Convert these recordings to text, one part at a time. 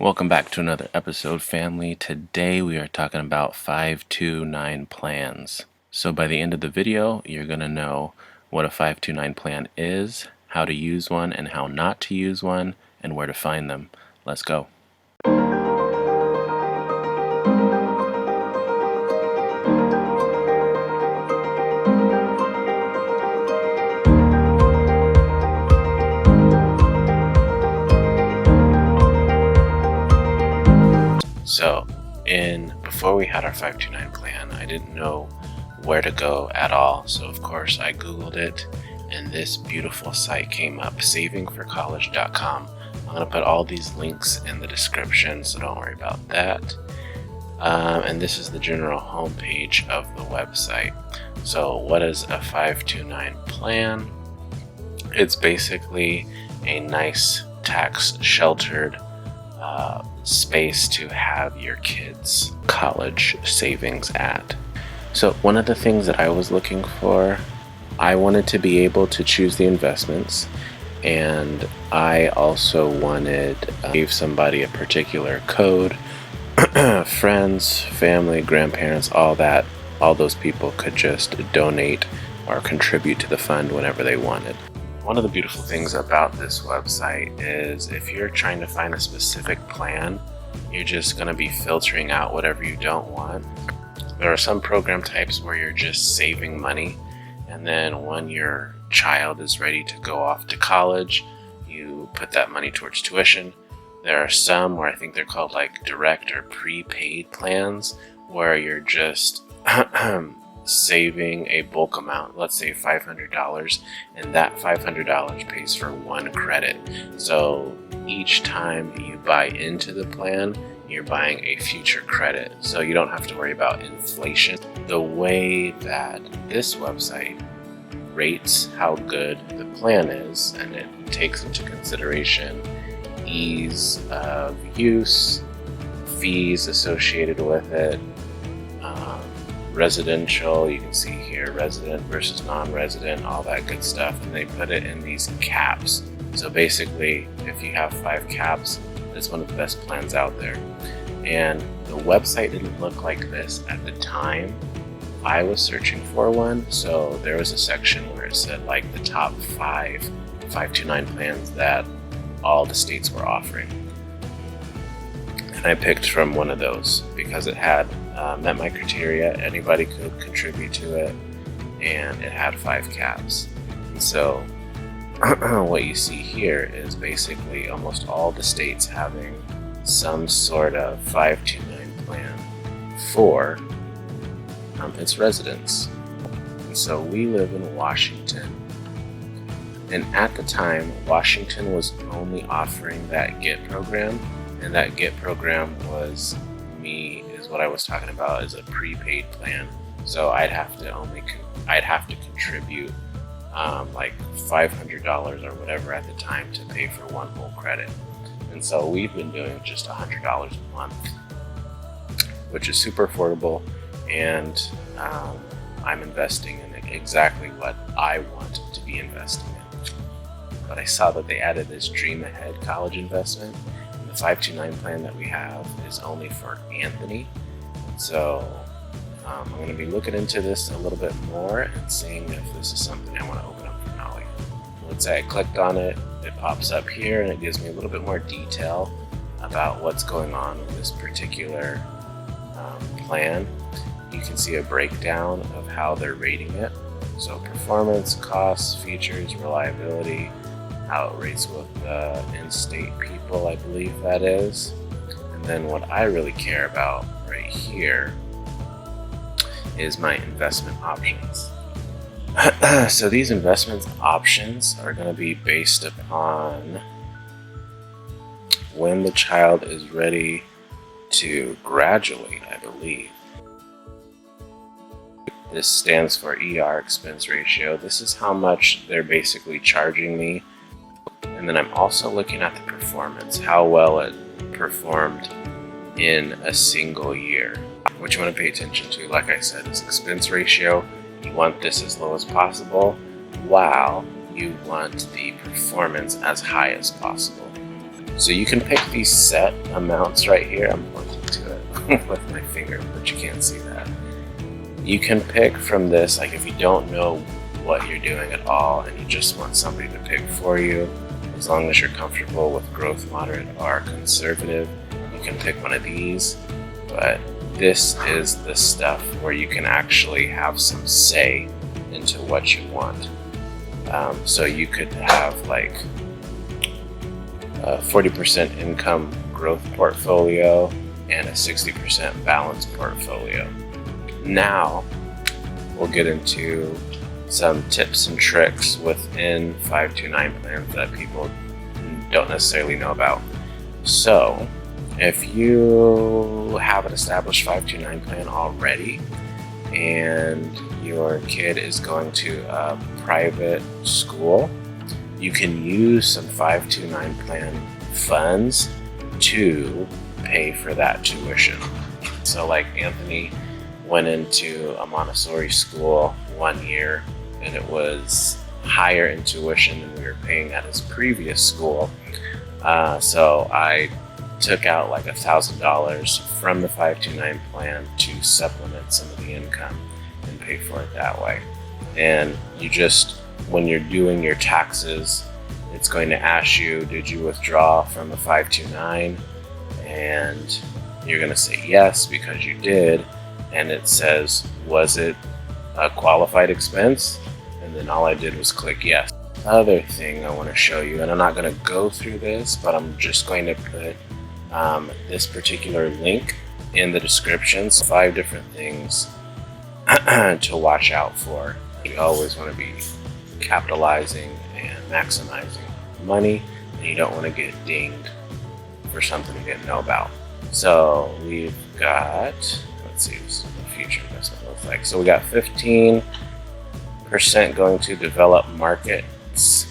Welcome back to another episode, family. Today we are talking about 529 plans. So by the end of the video, you're going to know what a 529 plan is, how to use one and how not to use one, and where to find them. Let's go. So, before we had our 529 plan, I didn't know where to go at all. So of course I Googled it, and this beautiful site came up, savingforcollege.com. I'm going to put all these links in the description, so don't worry about that. And this is the general homepage of the website. So what is a 529 plan? It's basically a nice tax-sheltered space to have your kids' college savings at. So one of the things that I was looking for, I wanted to be able to choose the investments, and I also wanted to give somebody a particular code. Friends, family, grandparents, all those people could just donate or contribute to the fund whenever they wanted. One of the beautiful things about this website is if you're trying to find a specific plan, you're just going to be filtering out whatever you don't want. There are some program types where you're just saving money, and then when your child is ready to go off to college, you put that money towards tuition. There are some where I think they're called like direct or prepaid plans, where you're just saving a bulk amount, let's say $500, and that $500 pays for one credit. So each time you buy into the plan, you're buying a future credit, so you don't have to worry about inflation. The way that this website rates how good the plan is, and it takes into consideration ease of use, fees associated with it, residential, you can see here resident versus non-resident, all that good stuff, and they put it in these caps. So basically, if you have 5 caps, it's one of the best plans out there. And the website didn't look like this at the time I was searching for one, so there was a section where it said like the top 529 plans that all the states were offering. And I picked from one of those because it had met my criteria, anybody could contribute to it, and it had 5 caps. And so what you see here is basically almost all the states having some sort of 529 plan for its residents. And so we live in Washington, and at the time Washington was only offering that GET program, and that GET program was what I was talking about is a prepaid plan. So I'd have to contribute like $500 or whatever at the time to pay for one whole credit. And so we've been doing just $100 a month, which is super affordable, and I'm investing in exactly what I want to be investing in. But I saw that they added this Dream Ahead college investment. The 529 plan that we have is only for Anthony. So I'm going to be looking into this a little bit more and seeing if this is something I want to open up for Nolly. Let's say I clicked on it, it pops up here and it gives me a little bit more detail about what's going on with this particular plan. You can see a breakdown of how they're rating it. So performance, costs, features, reliability, how it rates with in-state people, I believe that is. And then what I really care about right here is my investment options. So these investment options are going to be based upon when the child is ready to graduate, I believe. This stands for ER, expense ratio. This is how much they're basically charging me. And then I'm also looking at the performance, how well it performed in a single year. What you want to pay attention to, like I said, is expense ratio. You want this as low as possible, while you want the performance as high as possible. So you can pick these set amounts right here. I'm pointing to it with my finger, but you can't see that. You can pick from this, like if you don't know what you're doing at all and you just want somebody to pick for you, as long as you're comfortable with growth, moderate, or conservative, you can pick one of these. But this is the stuff where you can actually have some say into what you want. So you could have like a 40% income growth portfolio and a 60% balanced portfolio. Now we'll get into some tips and tricks within 529 plans that people don't necessarily know about. So if you have an established 529 plan already and your kid is going to a private school, you can use some 529 plan funds to pay for that tuition. So like Anthony went into a Montessori school 1 year and it was higher in tuition than we were paying at his previous school. So I took out like $1,000 from the 529 plan to supplement some of the income and pay for it that way. And you just, when you're doing your taxes, it's going to ask you, did you withdraw from a 529? And you're going to say yes because you did. And it says, was it a qualified expense? And then all I did was click yes. Other thing I want to show you, and I'm not going to go through this, but I'm just going to put this particular link in the description. So 5 different things to watch out for. You always want to be capitalizing and maximizing money, and you don't want to get dinged for something you didn't know about. So we've got, let's see what future investment looks like. So we got 15% going to developed markets,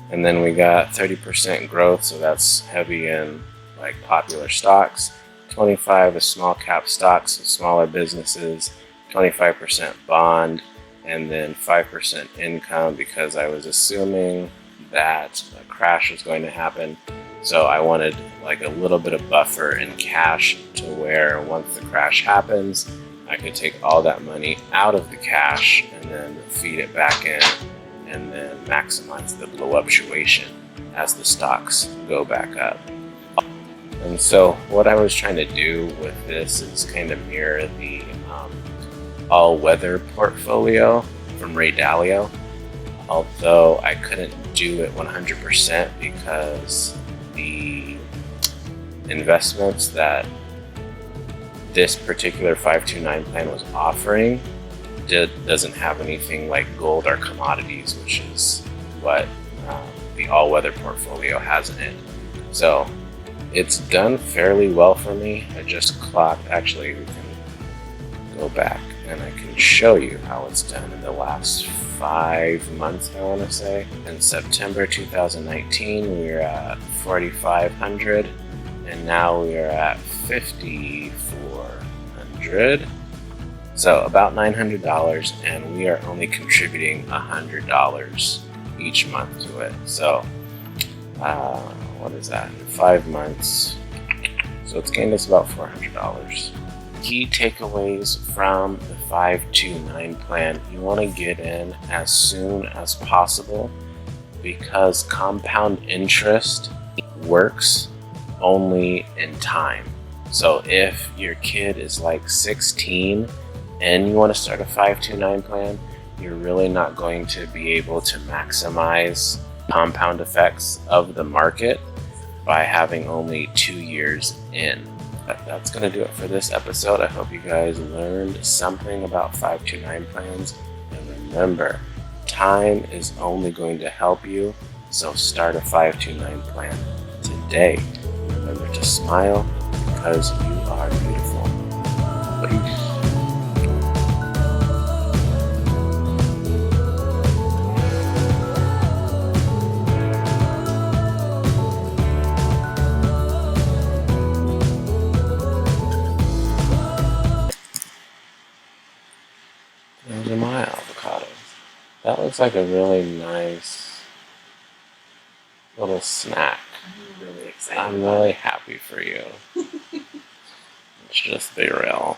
and then we got 30% growth, so that's heavy in like popular stocks. 25 is small cap stocks, so smaller businesses. 25% bond, and then 5% income, because I was assuming that a crash was going to happen. So I wanted like a little bit of buffer in cash to where once the crash happens, I could take all that money out of the cash and then feed it back in and then maximize the blow up situation as the stocks go back up. And so what I was trying to do with this is kind of mirror the all-weather portfolio from Ray Dalio, although I couldn't do it 100% because the investments that this particular 529 plan was offering doesn't have anything like gold or commodities, which is what the all-weather portfolio has in it. So it's done fairly well for me. I just clocked, actually we can go back and I can show you how it's done in the last 5 months, I want to say. In September 2019, we were at 4,500, and now we are at 5,400. So about $900, and we are only contributing $100 each month to it. So what is that? 5 months. So it's gained us about $400. Key takeaways from the 529 plan: you want to get in as soon as possible because compound interest works only in time. So if your kid is like 16 and you want to start a 529 plan, you're really not going to be able to maximize compound effects of the market by having only 2 years in. That's going to do it for this episode. I hope you guys learned something about 529 plans. And remember, time is only going to help you, so start a 529 plan today. Remember to smile because you are beautiful. Peace. Those are my avocados. That looks like a really nice little snack. excited. I'm really happy for you. Let's just be real.